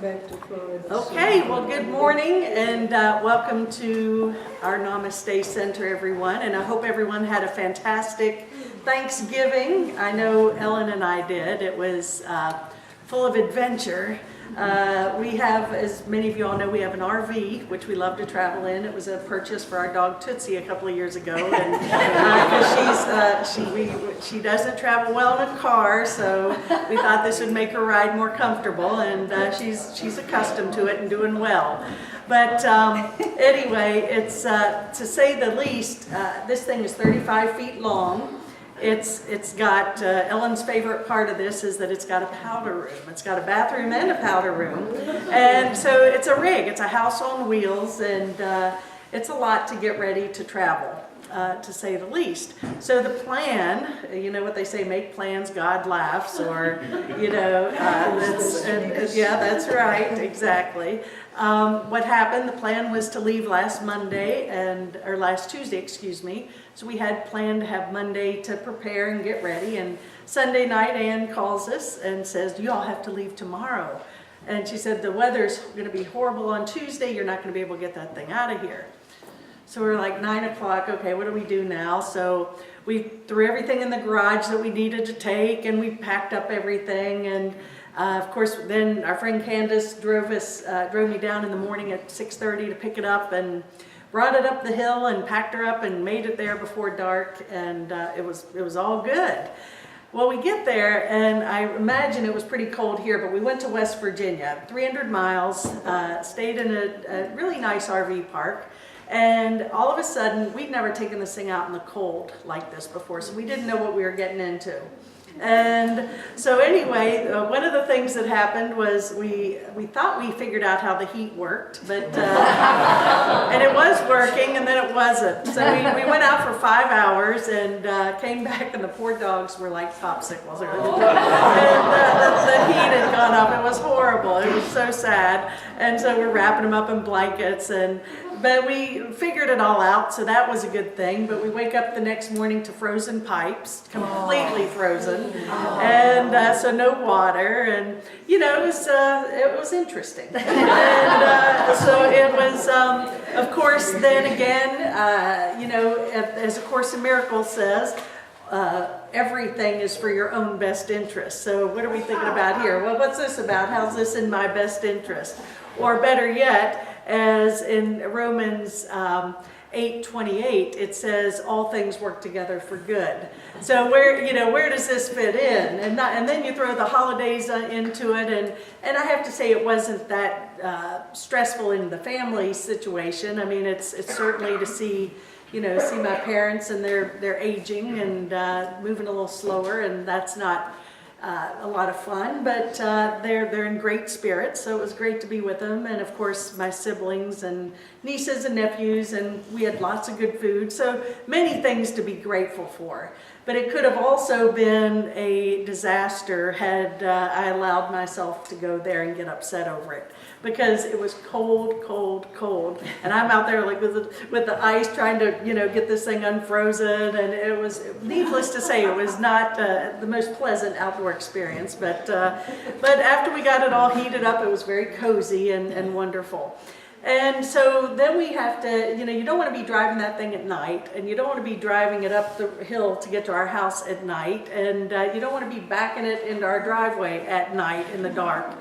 back to Florida. Okay, well, good morning and welcome to our Namaste Center, everyone. And I hope everyone had a fantastic Thanksgiving. I know Ellen and I did. It was full of adventure. We have, as many of you all know, we have an RV, which we love to travel in. It was a purchase for our dog Tootsie a couple of years ago, and she doesn't travel well in a car, so we thought this would make her ride more comfortable, and she's accustomed to it and doing well. But anyway, it's to say the least. This thing is 35 feet long. It's got, Ellen's favorite part of this is that it's got a powder room. It's got a bathroom and a powder room. And so it's a rig, it's a house on wheels, and it's a lot to get ready to travel, to say the least. So the plan, you know what they say, make plans, God laughs, or, you know, yeah, that's right, exactly. What happened, the plan was to leave last Tuesday, excuse me. So we had planned to have Monday to prepare and get ready, and Sunday night Ann calls us and says, "Do you all have to leave tomorrow?" And she said, "The weather's going to be horrible on Tuesday, you're not going to be able to get that thing out of here." So we're like 9 o'clock, okay, what do we do now? So we threw everything in the garage that we needed to take, and we packed up everything, and of course, then our friend Candace drove me down in the morning at 6:30 to pick it up, and brought it up the hill and packed her up and made it there before dark, and it was all good. Well, we get there, and I imagine it was pretty cold here, but we went to West Virginia, 300 miles, stayed in a really nice RV park, and all of a sudden, we'd never taken this thing out in the cold like this before, so we didn't know what we were getting into. And so anyway, one of the things that happened was we thought we figured out how the heat worked, but and it was working, and then it wasn't. So we went out for 5 hours and came back, and the poor dogs were like popsicles. And the heat had gone up. It was horrible. It was so sad. And so we're wrapping them up in blankets, but we figured it all out, so that was a good thing. But we wake up the next morning to frozen pipes, completely frozen, and so no water, and you know, it was interesting. And so it was, of course, then again, you know, as A Course in Miracles says, everything is for your own best interest. So what are we thinking about here? Well, what's this about? How's this in my best interest? Or better yet, as in Romans 8:28, it says all things work together for good. So where does this fit in? And then you throw the holidays into it, and I have to say it wasn't that stressful in the family situation. I mean, it's certainly to see my parents, and they're aging and moving a little slower, and that's not a lot of fun, but they're in great spirits, so it was great to be with them, and of course my siblings and nieces and nephews, and we had lots of good food, so many things to be grateful for. But it could have also been a disaster had I allowed myself to go there and get upset over it, because it was cold, cold, cold, and I'm out there like with the ice trying to get this thing unfrozen, and it was, needless to say, it was not the most pleasant outdoor experience. But after we got it all heated up, it was very cozy and wonderful. And so then we have to, you don't want to be driving that thing at night, and you don't want to be driving it up the hill to get to our house at night, and you don't want to be backing it into our driveway at night in the dark.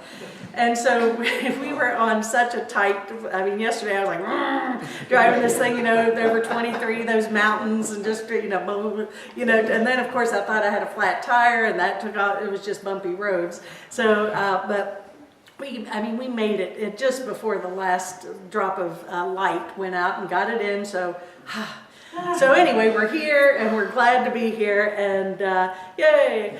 And so we were on such a tight, I mean, yesterday I was like, driving this thing, over 23 of those mountains, and just, and then of course I thought I had a flat tire, and that took out, it was just bumpy roads. So, but we made it just before the last drop of light went out and got it in. So anyway, we're here, and we're glad to be here, and yay!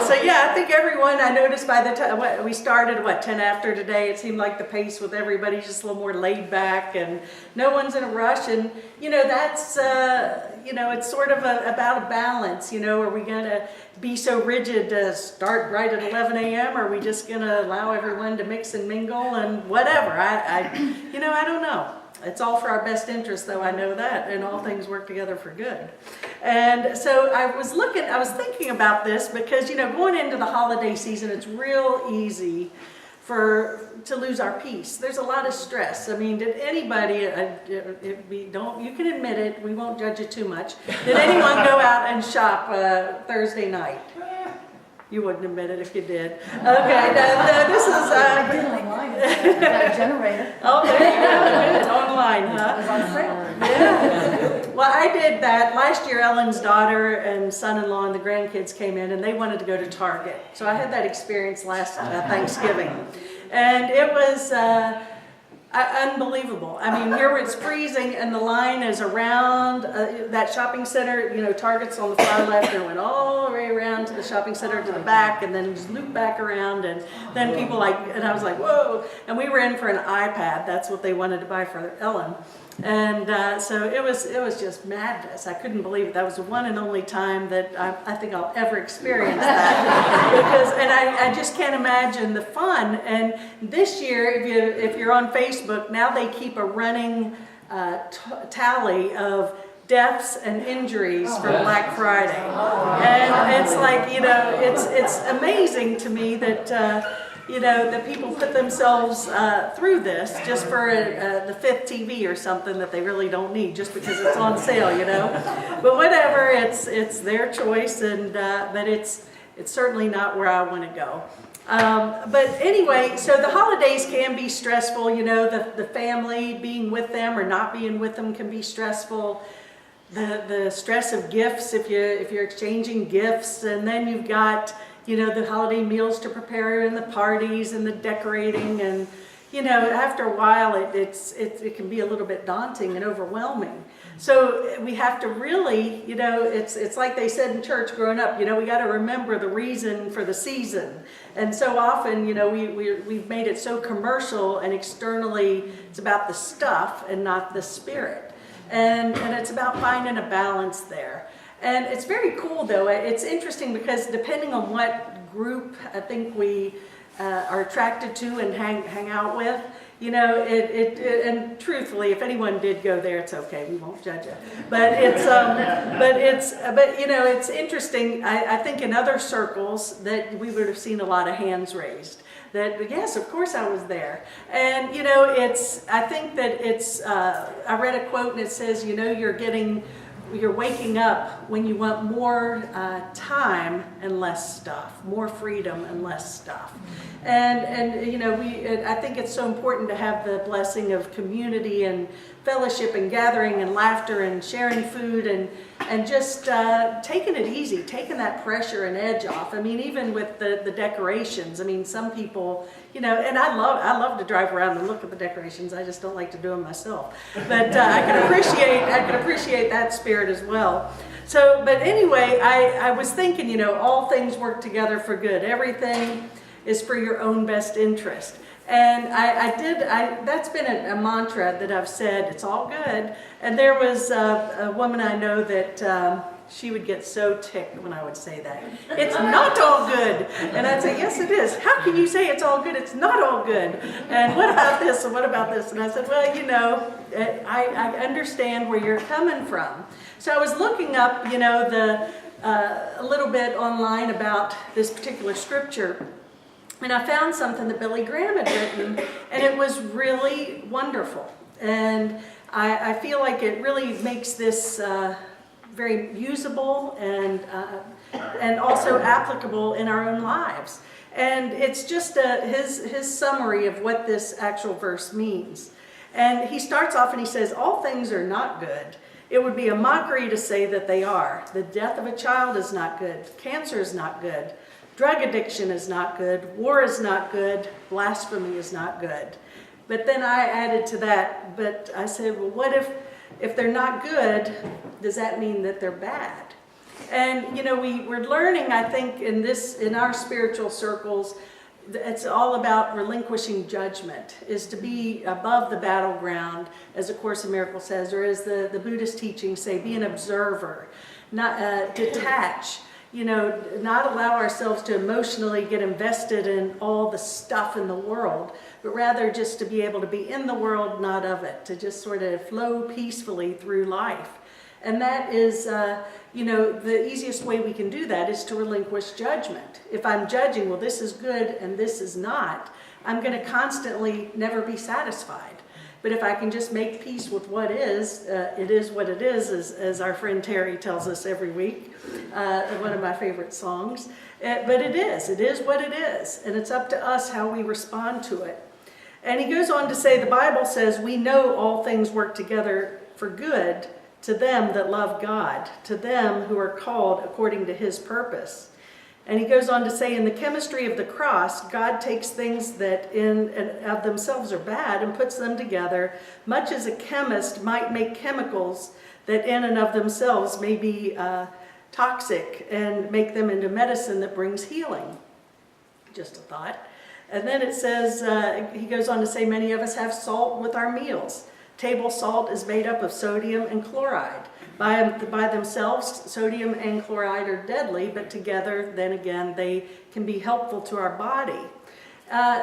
So I think everyone, I noticed by the time we started, 10 after today, it seemed like the pace with everybody just a little more laid back, and no one's in a rush, and that's it's sort of about a balance. Are we going to be so rigid to start right at 11 a.m. or are we just going to allow everyone to mix and mingle and whatever? I don't know. It's all for our best interest, though, I know that, and all things work together for good. And so I was thinking about this because, going into the holiday season, it's real easy to lose our peace. There's a lot of stress. I mean, did anybody, you can admit it, we won't judge you too much. Did anyone go out and shop Thursday night? You wouldn't admit it if you did. Okay, this is... I did online. Got a generator. Oh, there you go. Good. Online, It huh? was on sale. Yeah. Well, I did that. Last year, Ellen's daughter and son-in-law and the grandkids came in, and they wanted to go to Target. So I had that experience last Thanksgiving. And it was... unbelievable. I mean, here it's freezing and the line is around that shopping center, Target's on the far left, and went all the way around to the shopping center to the back, and then just loop back around, and then people and I was like, whoa. And we were in for an iPad. That's what they wanted to buy for Ellen. And so it was just madness. I couldn't believe it. That was the one and only time that I think I'll ever experience that. And I just can't imagine the fun. And this year, if you're on Facebook, now they keep a running tally of deaths and injuries for Black Friday. And it's like, it's amazing to me that that people put themselves through this just for the fifth TV or something that they really don't need, just because it's on sale, But whatever, it's their choice, and but it's certainly not where I want to go. But anyway, so the holidays can be stressful. The family being with them or not being with them can be stressful. The stress of gifts, if you're exchanging gifts, and then you've got the holiday meals to prepare, and the parties and the decorating, and after a while it can be a little bit daunting and overwhelming. So we have to really, it's like they said in church growing up, we got to remember the reason for the season. And so often, we've made it so commercial, and externally it's about the stuff and not the spirit. And it's about finding a balance there. And it's very cool, though. It's interesting because depending on what group I think we are attracted to and hang out with, and truthfully, if anyone did go there, it's okay. We won't judge it. But it's interesting. I think in other circles that we would have seen a lot of hands raised. That yes, of course I was there. And I think that I read a quote and it says, you're waking up when you want more time and less stuff, more freedom and less stuff. And I think it's so important to have the blessing of community and fellowship and gathering and laughter and sharing food and just taking it easy, taking that pressure and edge off. I mean, even with the decorations, I mean, some people, and I love to drive around and look at the decorations. I just don't like to do them myself. But I can appreciate that spirit as well. So, but anyway, I was thinking, all things work together for good. Everything is for your own best interest. And that's been a mantra that I've said, it's all good. And there was a woman I know that she would get so ticked when I would say that. It's not all good. And I'd say, yes, it is. How can you say it's all good? It's not all good. And what about this? And what about this? And I said, well, I understand where you're coming from. So I was looking up, a little bit online about this particular scripture. And I found something that Billy Graham had written, and it was really wonderful. And I feel like it really makes this very usable and also applicable in our own lives. And it's just his summary of what this actual verse means. And he starts off and he says, all things are not good. It would be a mockery to say that they are. The death of a child is not good. Cancer is not good. Drug addiction is not good. War is not good. Blasphemy is not good. But then I added to that, but I said, well, what if they're not good, does that mean that they're bad? And, we're learning, I think, in our spiritual circles, it's all about relinquishing judgment, is to be above the battleground, as A Course in Miracles says, or as the Buddhist teachings say, be an observer, not detach. not allow ourselves to emotionally get invested in all the stuff in the world, but rather just to be able to be in the world, not of it, to just sort of flow peacefully through life. And that is, the easiest way we can do that is to relinquish judgment. If I'm judging, well, this is good and this is not, I'm going to constantly never be satisfied. But if I can just make peace with what is, it is what it is, as our friend Terry tells us every week, one of my favorite songs. But it is what it is, and it's up to us how we respond to it. And he goes on to say, the Bible says, we know all things work together for good to them that love God, to them who are called according to his purpose. And he goes on to say, in the chemistry of the cross, God takes things that in and of themselves are bad and puts them together, much as a chemist might make chemicals that in and of themselves may be toxic and make them into medicine that brings healing. Just a thought. And then it says, he goes on to say, many of us have salt with our meals. Table salt is made up of sodium and chloride. By themselves, sodium and chloride are deadly, but together, then again, they can be helpful to our body.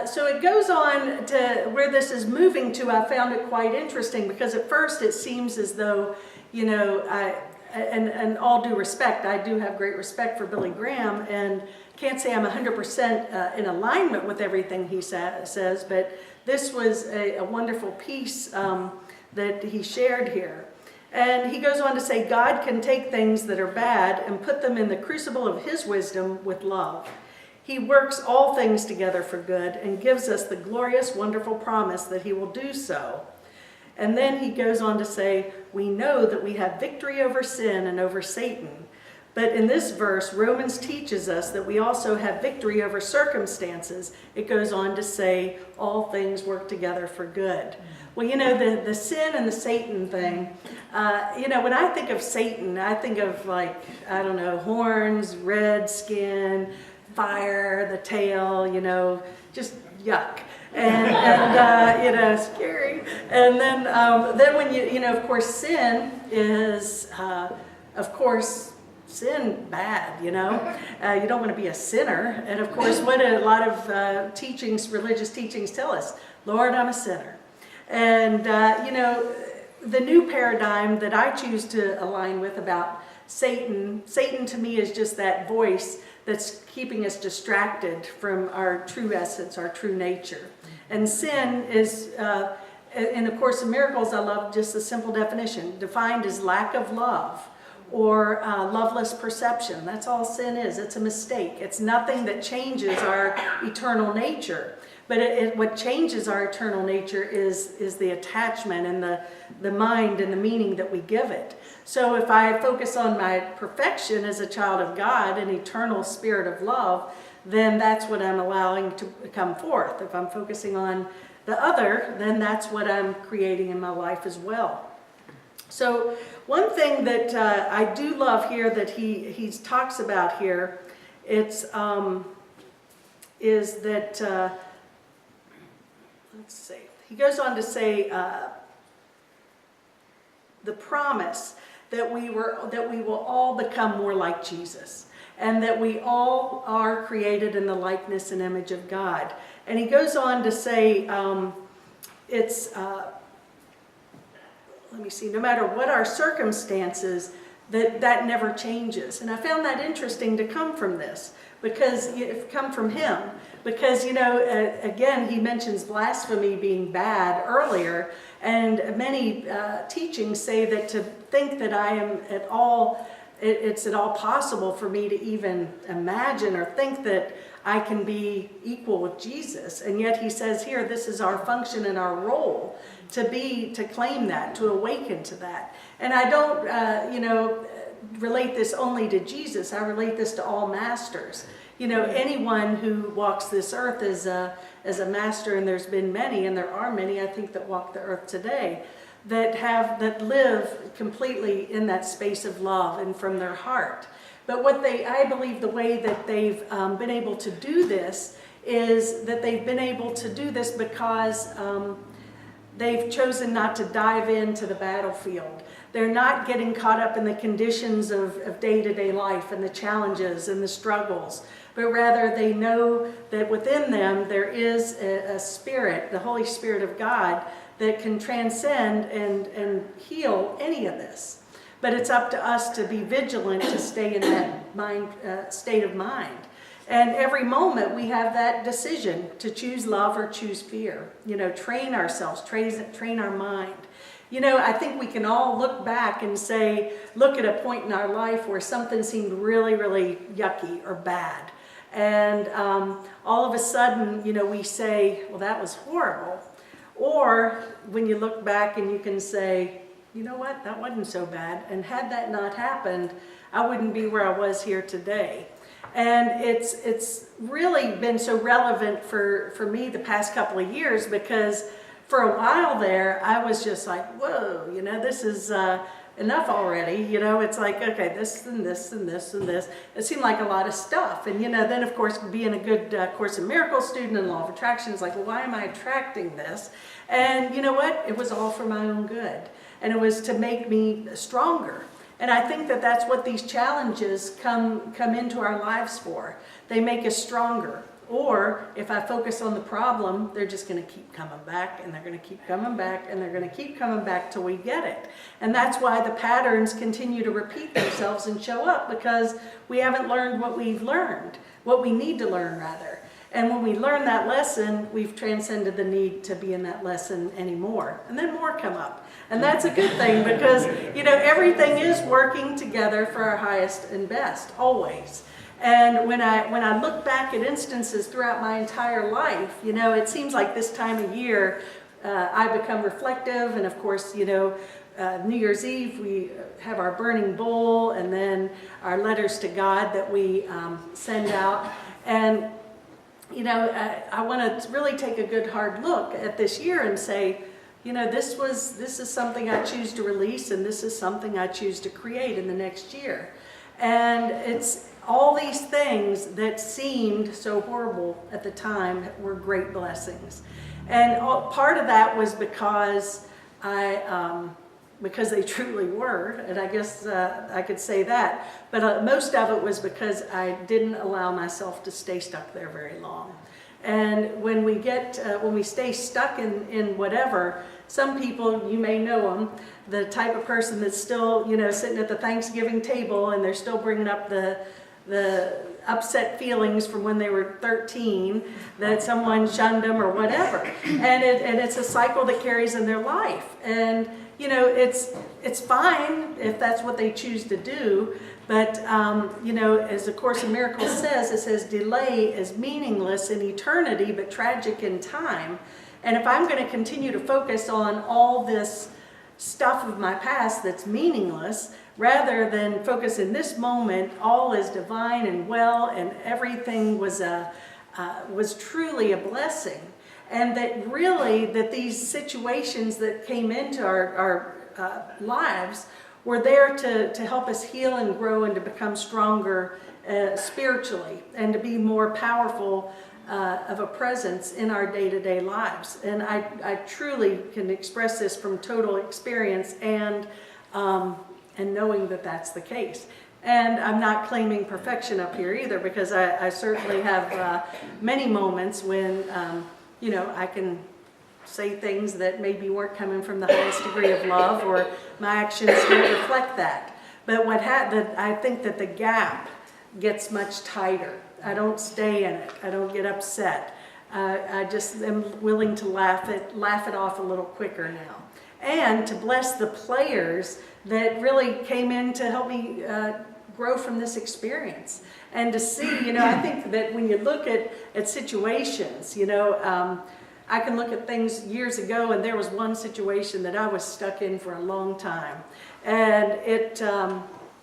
So it goes on to where this is moving to. I found it quite interesting because at first it seems as though, and all due respect, I do have great respect for Billy Graham and can't say I'm 100% in alignment with everything he says, but this was a wonderful piece that he shared here. And he goes on to say, God can take things that are bad and put them in the crucible of his wisdom with love. He works all things together for good and gives us the glorious, wonderful promise that he will do so. And then he goes on to say, we know that we have victory over sin and over Satan. But in this verse, Romans teaches us that we also have victory over circumstances. It goes on to say, all things work together for good. Well, the sin and the Satan thing, when I think of Satan, I think of horns, red skin, fire, the tail, just yuck. And scary. And then when of course, sin is, sin bad, you don't want to be a sinner. And of course, what a lot of religious teachings tell us, Lord, I'm a sinner. And, the new paradigm that I choose to align with about Satan to me is just that voice that's keeping us distracted from our true essence, our true nature. And sin is, in the Course in Miracles, I love just the simple definition, defined as lack of love or loveless perception. That's all sin is. It's a mistake. It's nothing that changes our eternal nature. But what changes our eternal nature is the attachment and the mind and the meaning that we give it. So if I focus on my perfection as a child of God, an eternal spirit of love, then that's what I'm allowing to come forth. If I'm focusing on the other, then that's what I'm creating in my life as well. So one thing that I do love here that he talks about here, is that, let's see, he goes on to say the promise that we will all become more like Jesus, and that we all are created in the likeness and image of God. And he goes on to say, no matter what our circumstances, that never changes. And I found that interesting to come from this, because come from him. Because, again, he mentions blasphemy being bad earlier, and many teachings say that to think that I am at all, it's at all possible for me to even imagine or think that I can be equal with Jesus. And yet he says here, this is our function and our role to claim that, to awaken to that. And I don't, relate this only to Jesus. I relate this to all masters. Anyone who walks this earth as a master, and there's been many, and there are many, I think, that walk the earth today, that live completely in that space of love and from their heart. But I believe the way that they've been able to do this is that they've been able to do this because they've chosen not to dive into the battlefield. They're not getting caught up in the conditions of day-to-day life and the challenges and the struggles, but rather they know that within them there is a spirit, the Holy Spirit of God, that can transcend and heal any of this. But it's up to us to be vigilant, to stay in that state of mind. And every moment we have that decision to choose love or choose fear. Train ourselves, train our mind. I think we can all look back and look at a point in our life where something seemed really, really yucky or bad. And all of a sudden, we say, well, that was horrible. Or when you look back and you can say, you know what, that wasn't so bad. And had that not happened, I wouldn't be where I was here today. And it's really been so relevant for me the past couple of years, because for a while there, I was just like, whoa, this is enough already. It's like, okay, this and this and this and this. It seemed like a lot of stuff. And, then, of course, being a good Course in Miracles student and Law of Attraction is like, well, why am I attracting this? And you know what? It was all for my own good. And it was to make me stronger. And I think that that's what these challenges come into our lives for. They make us stronger. Or if I focus on the problem, they're just going to keep coming back, and they're going to keep coming back, and they're going to keep coming back till we get it. And that's why the patterns continue to repeat themselves and show up, because we haven't learned what we've learned, what we need to learn rather. And when we learn that lesson, we've transcended the need to be in that lesson anymore. And then more come up. And that's a good thing, because, everything is working together for our highest and best, always. And when I look back at instances throughout my entire life, it seems like this time of year, I become reflective. And of course, New Year's Eve, we have our burning bowl, and then our letters to God that we send out. And, I want to really take a good hard look at this year and say, this is something I choose to release, and this is something I choose to create in the next year. And it's all these things that seemed so horrible at the time were great blessings. And part of that was because because they truly were, and I guess I could say that, but most of it was because I didn't allow myself to stay stuck there very long. And when we stay stuck in whatever, some people, you may know them, the type of person that's still, sitting at the Thanksgiving table, and they're still bringing up the upset feelings from when they were 13, that someone shunned them or whatever. And it's a cycle that carries in their life. And, it's fine if that's what they choose to do. But, as the Course in Miracles says, it says delay is meaningless in eternity, but tragic in time. And if I'm going to continue to focus on all this stuff of my past that's meaningless, rather than focus in this moment, all is divine and well, and everything was truly a blessing. And that these situations that came into our lives were there to help us heal and grow and to become stronger spiritually, and to be more powerful of a presence in our day-to-day lives. And I truly can express this from total experience and knowing that that's the case. And I'm not claiming perfection up here either, because I certainly have many moments when I can say things that maybe weren't coming from the highest degree of love, or my actions don't reflect that. But I think that the gap gets much tighter. I don't stay in it. I don't get upset. I just am willing to laugh it off a little quicker now. And to bless the players that really came in to help me grow from this experience. And to see, I think that when you look at situations, I can look at things years ago, and there was one situation that I was stuck in for a long time. And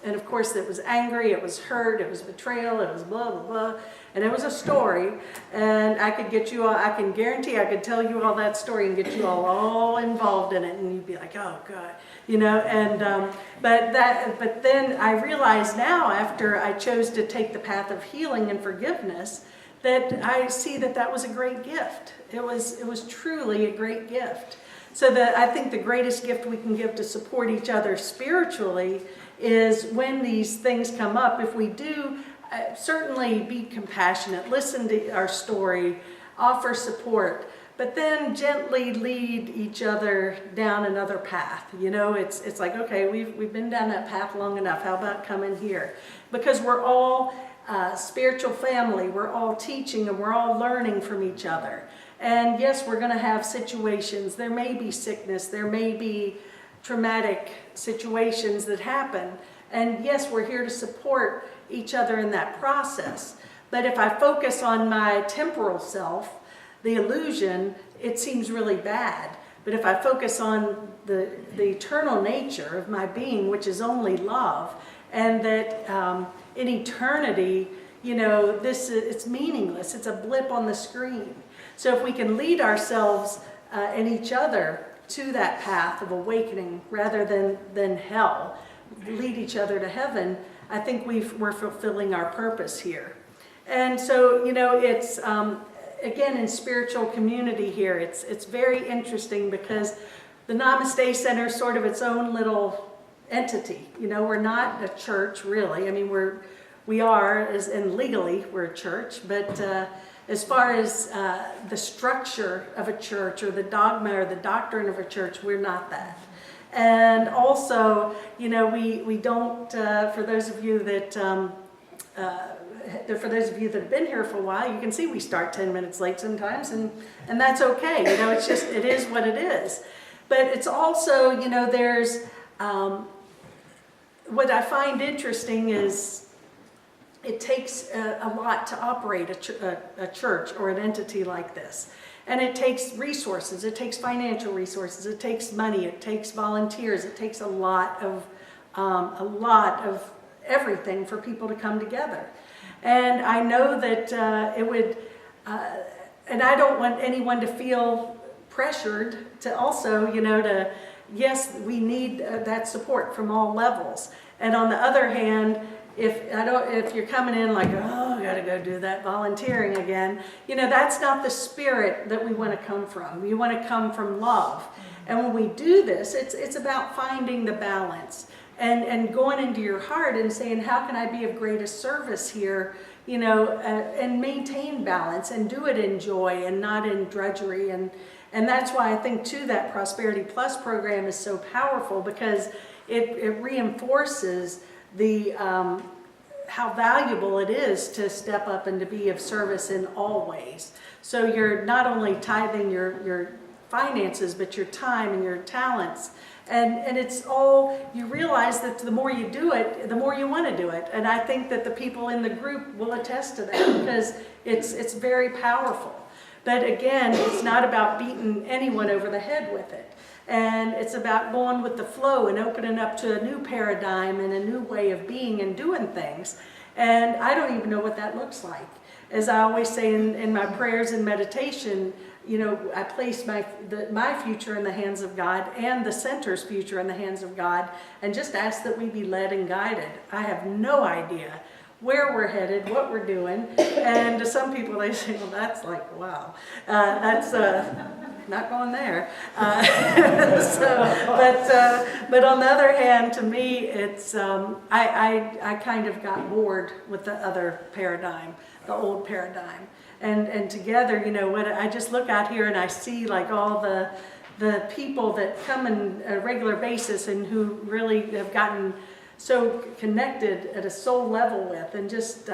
and of course it was angry, it was hurt, it was betrayal, it was blah, blah, blah. And it was a story, and I can guarantee I could tell you all that story and get you all involved in it, and you'd be like, oh God, but then I realize now, after I chose to take the path of healing and forgiveness, that I see that was a great gift. It was truly a great gift. So I think the greatest gift we can give to support each other spiritually is when these things come up, if we do, certainly be compassionate, listen to our story, offer support, but then gently lead each other down another path. You know, it's like, okay, we've been down that path long enough. How about coming here? Because we're all spiritual family. We're all teaching and we're all learning from each other. And yes, we're going to have situations. There may be sickness. There may be traumatic situations that happen. And yes, we're here to support each other in that process. But if I focus on my temporal self, the illusion, it seems really bad. But if I focus on the eternal nature of my being, which is only love, and that in eternity, you know, it's meaningless. It's a blip on the screen. So if we can lead ourselves and each other to that path of awakening rather than hell, lead each other to heaven, I think we're fulfilling our purpose here. And so, you know, it's, again, in spiritual community here, it's very interesting because the Namaste Center is sort of its own little entity. You know, we're not a church, really. I mean, we are, and legally we're a church, but as far as the structure of a church or the dogma or the doctrine of a church, we're not that. And also, you know, we don't, for those of you that have been here for a while, you can see we start 10 minutes late sometimes, and that's okay. You know, it's just, it is what it is. But it's also, you know, there's, what I find interesting is it takes a lot to operate a church or an entity like this. And it takes resources, it takes financial resources, it takes money, it takes volunteers, it takes a lot of everything for people to come together. And I know that it would, and I don't want anyone to feel pressured to also, you know, yes, we need that support from all levels. And on the other hand, if you're coming in like, oh, I gotta go do that volunteering again, you know, that's not the spirit that we want to come from. We want to come from love. And when we do this, it's about finding the balance and going into your heart and saying, how can I be of greatest service here, you know, and maintain balance and do it in joy and not in drudgery. And that's why I think too that Prosperity Plus program is so powerful, because it reinforces the how valuable it is to step up and to be of service in all ways. So you're not only tithing your finances, but your time and your talents. And it's all, you realize that the more you do it, the more you want to do it. And I think that the people in the group will attest to that, because it's very powerful. But again, it's not about beating anyone over the head with it. And it's about going with the flow and opening up to a new paradigm and a new way of being and doing things. And I don't even know what that looks like. As I always say in my prayers and meditation, you know, I place my future in the hands of God and the center's future in the hands of God, and just ask that we be led and guided. I have no idea where we're headed, what we're doing. And to some people, they say, well, that's like, wow, that's not going there. But on the other hand, to me, it's, I kind of got bored with the other paradigm, the old paradigm. And together, you know, what I just look out here and I see like all the people that come on a regular basis and who really have gotten so connected at a soul level with, and just,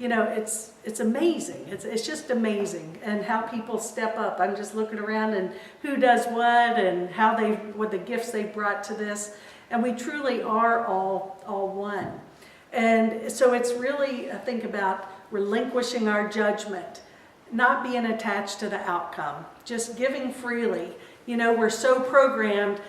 you know, it's amazing. It's just amazing, and how people step up. I'm just looking around and who does what and how what the gifts they brought to this, and we truly are all one. And so it's really, I think, about relinquishing our judgment, not being attached to the outcome, just giving freely. You know, we're so programmed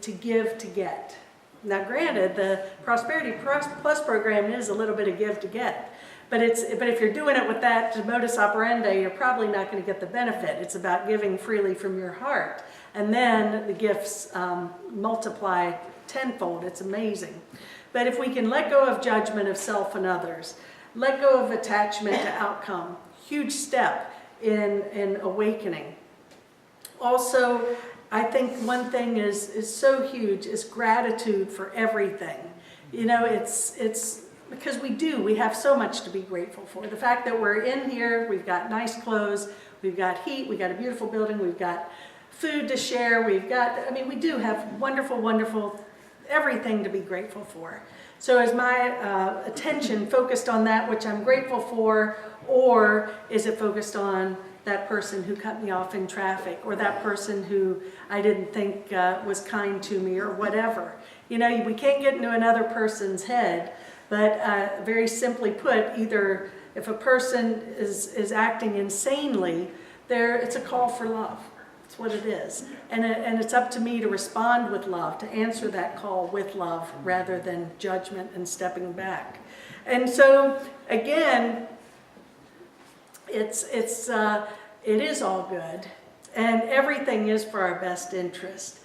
to give to get. Now, granted, the Prosperity Plus program is a little bit of give to get, but if you're doing it with that modus operandi, you're probably not going to get the benefit. It's about giving freely from your heart, and then the gifts multiply tenfold. It's amazing. But if we can let go of judgment of self and others, let go of attachment to outcome, huge step in awakening. Also, I think one thing is so huge is gratitude for everything. You know, it's because we have so much to be grateful for. The fact that we're in here, we've got nice clothes, we've got heat, we've got a beautiful building, we've got food to share, we do have wonderful, wonderful everything to be grateful for. So is my attention focused on that which I'm grateful for, or is it focused on that person who cut me off in traffic, or that person who I didn't think was kind to me, or whatever? You know, we can't get into another person's head, but very simply put, either if a person is acting insanely, it's a call for love. That's what it is. And it's up to me to respond with love, to answer that call with love rather than judgment and stepping back. And so, again, it is all good, and everything is for our best interest.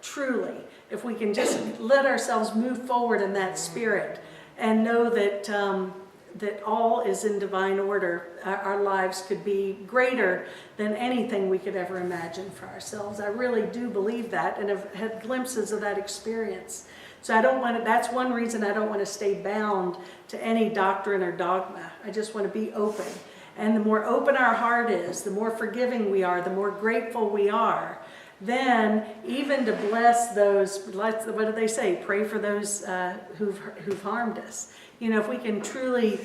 Truly, if we can just let ourselves move forward in that spirit and know that that all is in divine order, our lives could be greater than anything we could ever imagine for ourselves. I really do believe that, and have had glimpses of that experience. So that's one reason I don't want to stay bound to any doctrine or dogma. I just want to be open. And the more open our heart is, the more forgiving we are, the more grateful we are, then even to bless those, what do they say? Pray for those who've harmed us. You know, if we can truly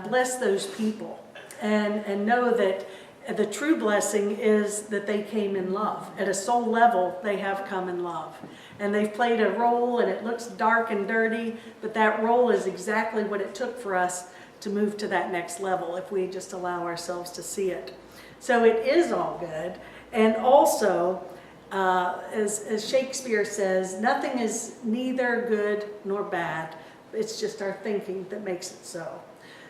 bless those people and know that the true blessing is that they came in love. At a soul level, they have come in love. And they've played a role, and it looks dark and dirty, but that role is exactly what it took for us to move to that next level if we just allow ourselves to see it. So it is all good. And also, as Shakespeare says, nothing is neither good nor bad. It's just our thinking that makes it so.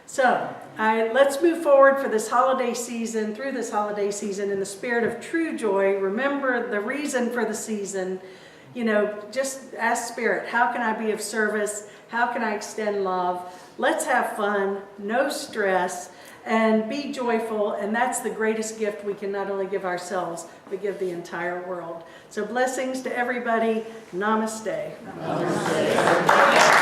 So let's move forward for this holiday season, through this holiday season, in the spirit of true joy. Remember the reason for the season. You know, just ask Spirit, how can I be of service? How can I extend love? Let's have fun, no stress, and be joyful. And that's the greatest gift we can not only give ourselves, but give the entire world. So blessings to everybody. Namaste. Namaste.